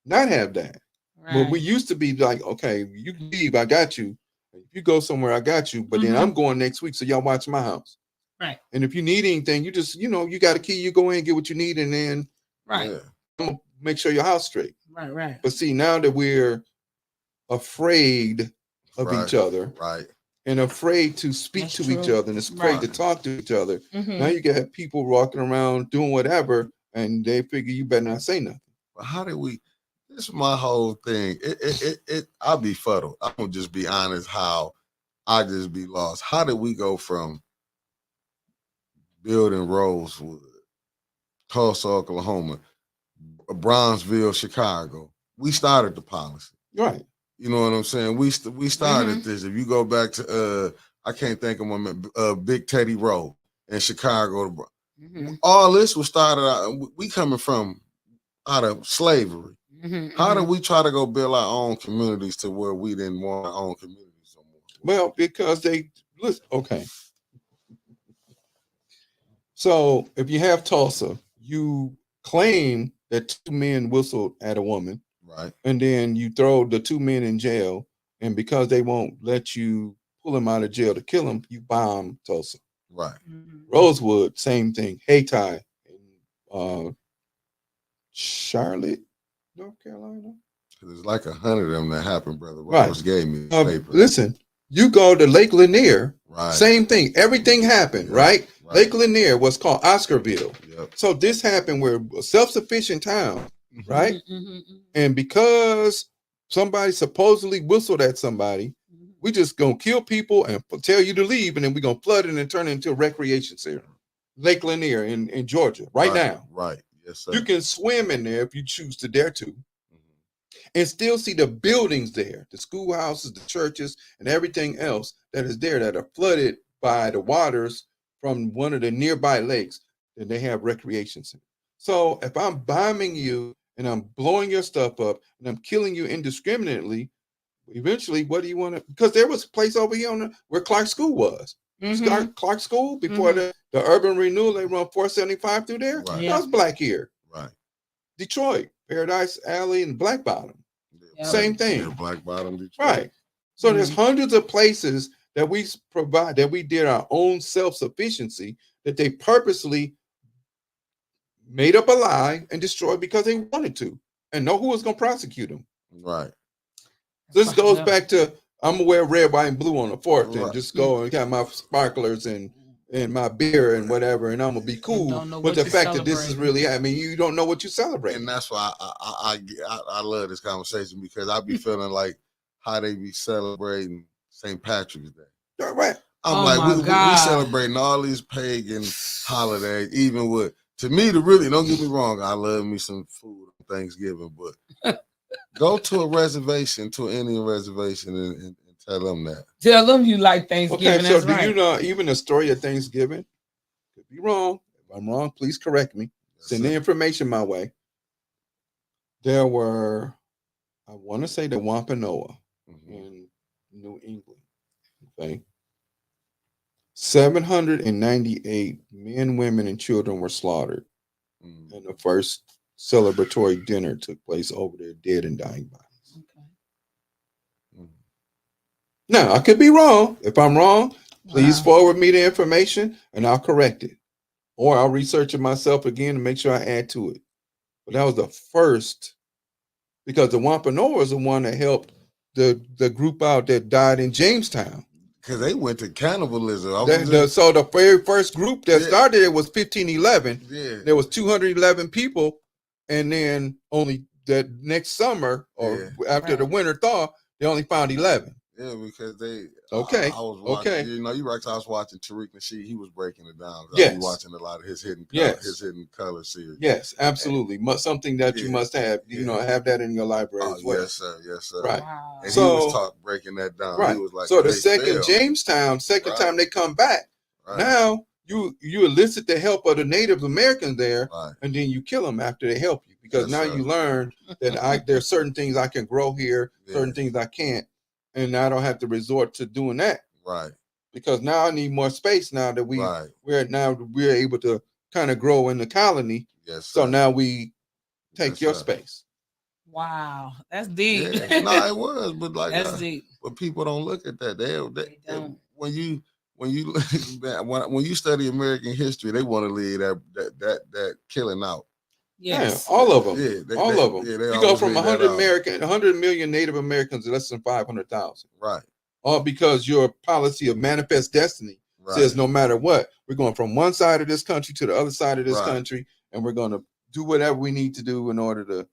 not have that. Right. But we used to be like, okay, you leave, I got you. If you go somewhere, I got you. But then I'm going next week, so y'all watch my house. Right. And if you need anything, you just, you got a key, you go in, get what you need, and then I'm gonna make sure your house straight. Right. But see, now that we're afraid of each other, and afraid to speak to each other, and afraid to talk to each other, now you got people walking around doing whatever, and they figure you better not say nothing. But how did we? This is my whole thing. I'll be fuddled. I'm gonna just be honest. How I just be lost. How did we go from building Rosewood, Tulsa, Oklahoma, Bronzeville, Chicago? We started the policy, right? You know what I'm saying? We started this. If you go back to I can't think of one, Big Teddy Road in Chicago. All this was started out. We coming from out of slavery. How do we try to go build our own communities to where we didn't want our own communities no more? Well, because okay. So if you have Tulsa, you claim that 2 men whistled at a woman. Right. And then you throw the 2 men in jail, and because they won't let you pull them out of jail to kill them, you bomb Tulsa. Right. Rosewood, same thing. Hayti, Charlotte, North Carolina. There's like 100 of them that happened, brother. Rose gave me the paper. Listen, you go to Lake Lanier, right? Same thing. Everything happened, right? Lake Lanier was called Oscarville. Yep. So this happened where a self-sufficient town, right? And because somebody supposedly whistled at somebody, we just gonna kill people and tell you to leave, and then we're gonna flood it and turn it into a recreation center. Lake Lanier in Georgia, right now. Right. Yes, sir. You can swim in there if you choose to dare to, and still see the buildings there, the schoolhouses, the churches, and everything else that is there that are flooded by the waters from one of the nearby lakes that they have recreation center. So if I'm bombing you and I'm blowing your stuff up and I'm killing you indiscriminately, eventually, what do you want to? Because there was a place over here where Clark School was. Clark School before the urban renewal, they run 475 through there. Right. That was Black here. Right. Detroit, Paradise Alley, and Black Bottom. Same thing. Yeah, Black Bottom, Detroit. Right. So there's hundreds of places that we provide, that we did our own self-sufficiency, that they purposely made up a lie and destroyed because they wanted to, and know who was going to prosecute them. Right. This goes back to, I'm gonna wear red, white, and blue on the 4th and just go and got my sparklers and my beer and whatever, and I'm gonna be cool. But the fact that this is really, I mean, you don't know what you celebrate. And that's why I love this conversation, because I be feeling like how they be celebrating St. Patrick's Day. Right. I'm like, we celebrating all these pagan holidays, even with, to me, don't get me wrong, I love me some food on Thanksgiving, but go to a reservation, to an Indian reservation, and tell them that. Tell them you like Thanksgiving. Okay, so do you know even the story of Thanksgiving? Could be wrong. If I'm wrong, please correct me. Send the information my way. There were, I want to say, the Wampanoag in New England. Okay. 798 men, women, and children were slaughtered. And the first celebratory dinner took place over their dead and dying bodies. Okay. Now, I could be wrong. If I'm wrong, please forward me the information and I'll correct it. Or I'll research it myself again and make sure I add to it. But that was the first, because the Wampanoag was the one that helped the group out that died in Jamestown. Because they went to cannibalism. So the very first group that started it was 1511. Yeah. There was 211 people. And then only that next summer or after the winter thaw, they only found 11. Yeah, because they. Okay. I was watching. You know, you're right. I was watching Tariq Nasheed. He was breaking it down. Yes. I was watching a lot of his hidden color series. Yes, absolutely. Something that you must have. You know, have that in your library as well. Yes, sir. Yes, sir. Right. Wow. And he was breaking that down. Right. He was like, so the second Jamestown, time they come back. Right. Now you elicit the help of the Native Americans there, and then you kill them after they help you, because now you learn that there's certain things I can grow here, certain things I can't, and I don't have to resort to doing that. Right. Because now I need more space now that we're able to kind of grow in the colony. Yes. So now we take your space. Wow, that's deep. Yeah. No, it was, but like that's deep. But people don't look at that. They don't. When you study American history, they want to leave that killing out. Yes. Yeah, all of them. Yeah, all of them. Yeah, you go from 100 million Native Americans to less than 500,000. Right. All because your policy of manifest destiny says no matter what, we're going from one side of this country to the other side of this country, and we're going to do whatever we need to do in order to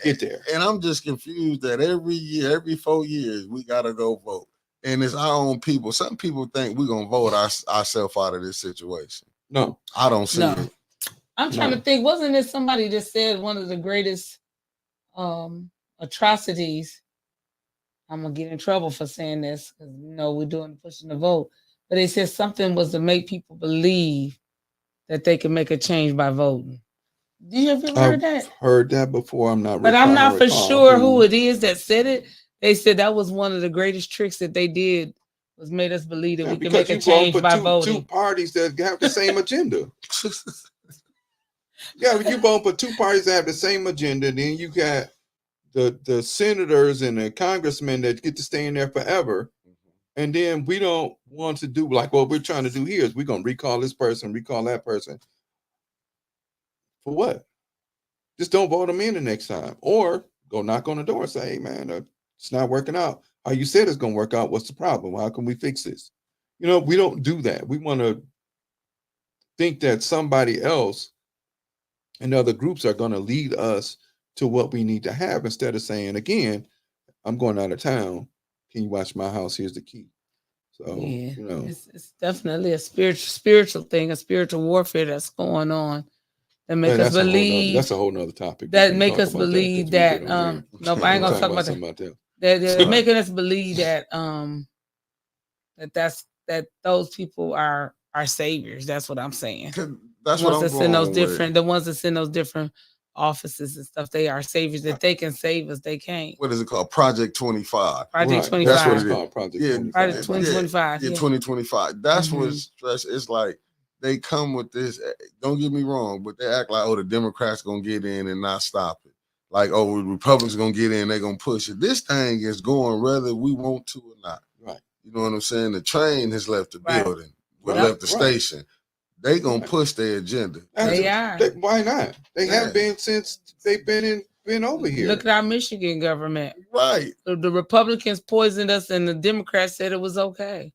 get there. And I'm just confused that every year, every 4 years, we got to go vote. And it's our own people. Some people think we're going to vote ourselves out of this situation. No. I don't see it. I'm trying to think, wasn't it somebody that said one of the greatest atrocities? I'm going to get in trouble for saying this because, we're doing pushing the vote. But they said something was to make people believe that they can make a change by voting. Do you ever heard that? I've heard that before. I'm not. But I'm not for sure who it is that said it. They said that was one of the greatest tricks that they did, was made us believe that we can make a change by voting. Two parties that have the same agenda. Yeah, you vote for two parties that have the same agenda, then you got the senators and the congressmen that get to stay in there forever. And then we don't want to do like what we're trying to do here is we're going to recall this person, recall that person. For what? Just don't vote them in the next time. Or go knock on the door and say, hey, man, it's not working out. How you said it's going to work out. What's the problem? How can we fix this? We don't do that. We want to think that somebody else and other groups are going to lead us to what we need to have instead of saying, again, I'm going out of town. Can you watch my house? Here's the key. So, Yeah, you know, it's definitely a spiritual thing, a spiritual warfare that's going on that make us believe. That's a whole nother topic. That make us believe that nope, I ain't gonna talk about that. They're making us believe that that those people are our saviors. That's what I'm saying. That's the ones what I'm that's in those with. different, the ones that's in those different offices and stuff. They are saviors. That they can save us, they can't. What is it called? Project 25. Project 25. That's what it's called. Project 25. Project 2025. Yeah, 2025. That's what's stress. It's like they come with this. Don't get me wrong, but they act like, oh, the Democrats gonna get in and not stop it. Like, oh, the Republicans gonna get in, they're gonna push it. This thing is going whether we want to or not. Right. You know what I'm saying? The train has left the building. We left the station. They gonna push their agenda. They are. Why not? They have been since they've been over here. Look at our Michigan government. Right. The Republicans poisoned us, and the Democrats said it was okay.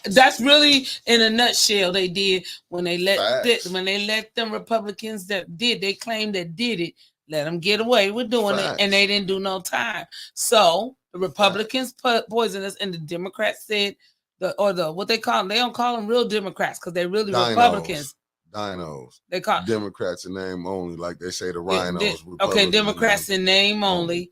That's really in a nutshell. They did when they let them Republicans that did. They claimed that did it. Let them get away with doing it, and they didn't do no time. So the Republicans poisoned us, and the Democrats said what they call them. They don't call them real Democrats because they're really Republicans. Dinos. They call Democrats in name only, like they say the rhinos. Okay, Democrats in name only.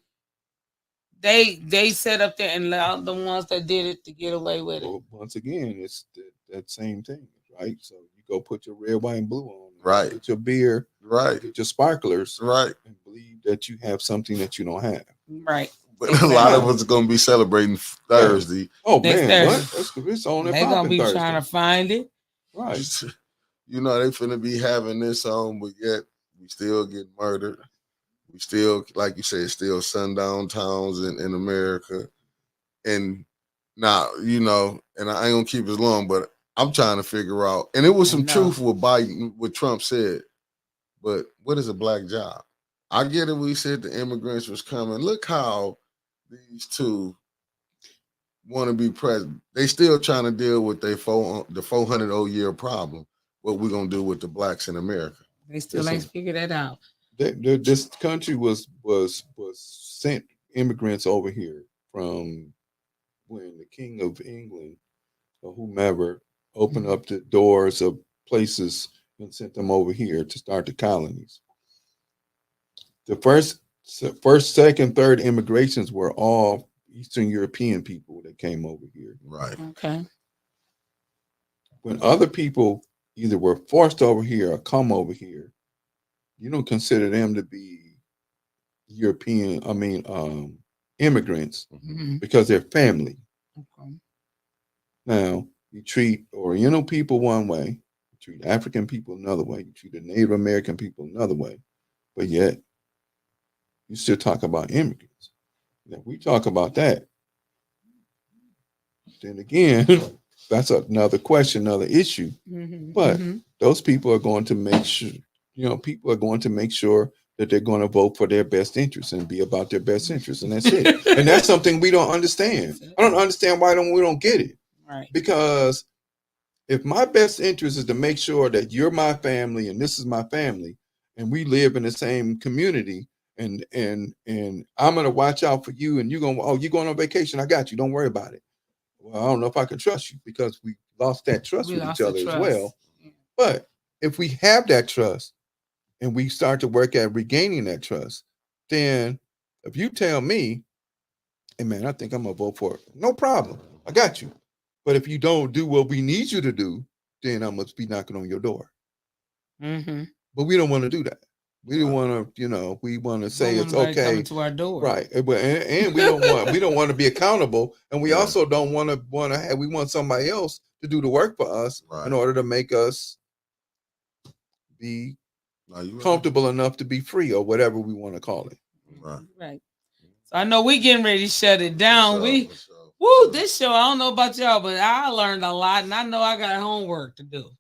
They set up there and allowed the ones that did it to get away with it. Well, once again, it's that same thing, right? So you go put your red, white, and blue on, right? Get your beer, right? Get your sparklers, right? And believe that you have something that you don't have, right? But a lot of us are gonna be celebrating Thursday. Oh man, what? It's on. They're gonna be Thursday. Trying to find it, right? You know they finna be having this on, but yet we still get murdered. We still, like you said, still sundown towns in America. And now, you know, and I ain't gonna keep it long, but I'm trying to figure out, and it was some truth with Biden, what Trump said, but what is a black job? I get it. We said the immigrants was coming. Look how these two want to be president. They still trying to deal with the 400-year problem. What we gonna do with the blacks in America? They still ain't figured that out. This country was sent immigrants over here from when the King of England or whomever opened up the doors of places and sent them over here to start the colonies. The first, second, third immigrations were all Eastern European people that came over here. Right. Okay. When other people either were forced over here or come over here, you don't consider them to be European, immigrants because they're family. Okay. Now, you treat Oriental people one way, you treat African people another way, you treat the Native American people another way, but yet you still talk about immigrants. Now, we talk about that, then again, that's another question, another issue. But those people are going to make sure, people are going to make sure that they're going to vote for their best interests and be about their best interests, and that's it. And that's something we don't understand. I don't understand why we don't get it. Right. Because if my best interest is to make sure that you're my family and this is my family, and we live in the same community, and I'm going to watch out for you, and you're going on vacation, I got you, don't worry about it. Well, I don't know if I can trust you because we lost that trust with each other as well. But if we have that trust and we start to work at regaining that trust, then if you tell me, hey man, I think I'm gonna vote for it, no problem, I got you. But if you don't do what we need you to do, then I must be knocking on your door. But we don't want to do that. We don't want to, we want to say it's okay coming to our door, right? And we don't want to be accountable, and we also don't want to have. We want somebody else to do the work for us in order to make us be comfortable enough to be free, or whatever we want to call it. Right. So I know we getting ready to shut it down. This show, I don't know about y'all, but I learned a lot, and I know I got homework to do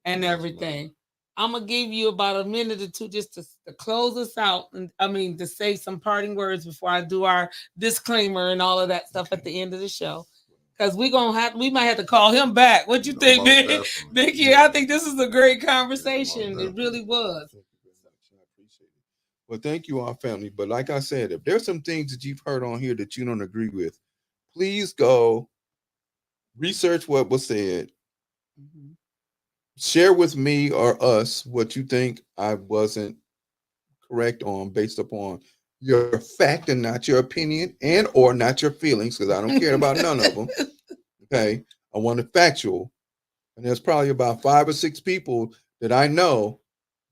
and everything. I'm gonna give you about a minute or two just to close us out, and to say some parting words before I do our disclaimer and all of that stuff at the end of the show. because we might have to call him back. What you think, Mickey? I think this is a great conversation. It really was. Thank you very much. I appreciate it. Well, thank you, all family. But like I said, if there's some things that you've heard on here that you don't agree with, please go research what was said. Mm-hmm. Share with me or us what you think I wasn't correct on based upon your fact and not your opinion and or not your feelings, because I don't care about none of them. Okay. I want it factual. And there's probably about 5 or 6 people that I know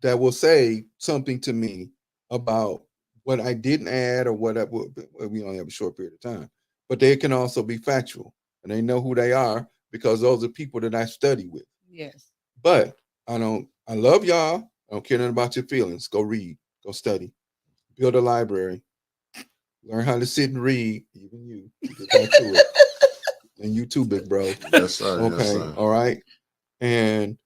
that will say something to me about what I didn't add or whatever. We only have a short period of time, but they can also be factual, and they know who they are because those are people that I study with. Yes. But I love y'all. I don't care nothing about your feelings. Go read, go study, build a library, learn how to sit and read. Even you get back to it. And you too, big bro. Yes, sir. Okay. Yes, sir. All right. And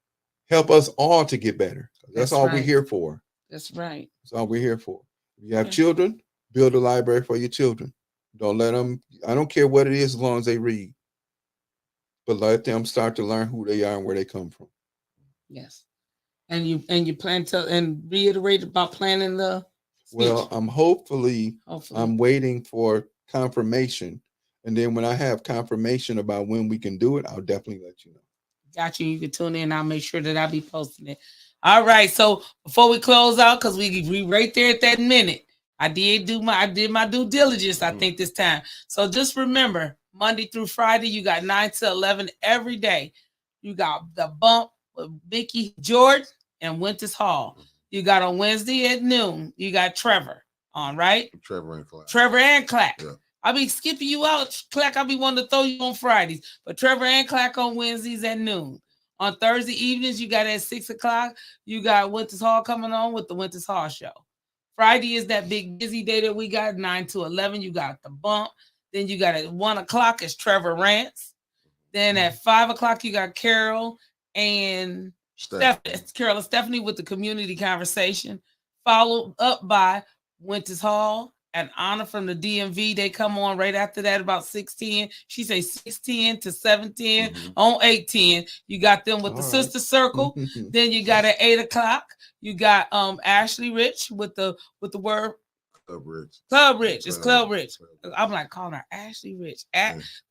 help us all to get better. That's all right. we're here for. That's right. That's all we're here for. If you have children, build a library for your children. Don't let them, I don't care what it is as long as they read. But let them start to learn who they are and where they come from. Yes. And you plan to and reiterate about planning the speech? Well, hopefully I'm waiting for confirmation. And then when I have confirmation about when we can do it, I'll definitely let you know. Got you. You can tune in. I'll make sure that I'll be posting it. All right. So before we close out, because we right there at that minute, I did my due diligence, I think, this time. So just remember, Monday through Friday, you got 9 to 11 every day. You got the bump with Vicky Jordan and Winters Hall. You got on Wednesday at noon, you got Trevor on, right? Trevor and Clack. Yeah. I'll be skipping you out, Clack. I'll be wanting to throw you on Fridays. But Trevor and Clack on Wednesdays at noon. On Thursday evenings, you got at 6 o'clock, you got Winters Hall coming on with the Winters Hall show. Friday is that big busy day that we got, 9 to 11. You got the bump. Then you got at 1 o'clock is Trevor Rants. Then at 5 o'clock, you got Carol and Stephanie with the community conversation. Followed up by Winters Hall and Anna from the DMV. They come on right after that about 6:10. She say 6:10 to 7:10 on 8:10. You got them with the Sister Circle. Then you got at 8 o'clock. You got Ashley Rich with the word Club Rich. It's Club Rich. I'm like calling her Ashley Rich.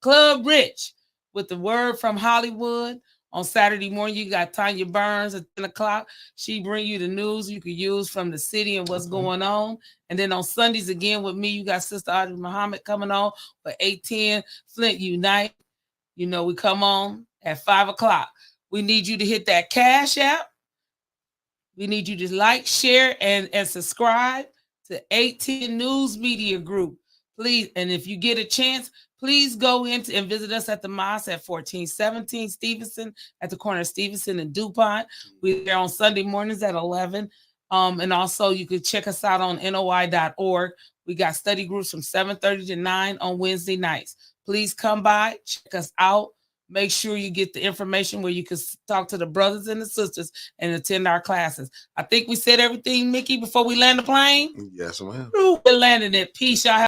Club Rich with the word from Hollywood. On Saturday morning, you got Tanya Burns at 10 o'clock. She bring you the news you can use from the city and what's going on. And then on Sundays, again, with me, you got Sister Audrey Muhammad coming on for 8:10. Flint Unite. You know, we come on at 5 o'clock. We need you to hit that Cash App. We need you to like, share, and subscribe to 810 News Media Group. Please, and if you get a chance, please go in and visit us at the mosque at 1417 Stevenson, at the corner of Stevenson and DuPont. We're there on Sunday mornings at 11. And also you can check us out on NOI.org. We got study groups from 7:30 to 9 on Wednesday nights. Please come by, check us out. Make sure you get the information where you can talk to the brothers and the sisters and attend our classes. I think we said everything, Mickey, before we land the plane. Yes, ma'am. We're landing it. Peace, y'all.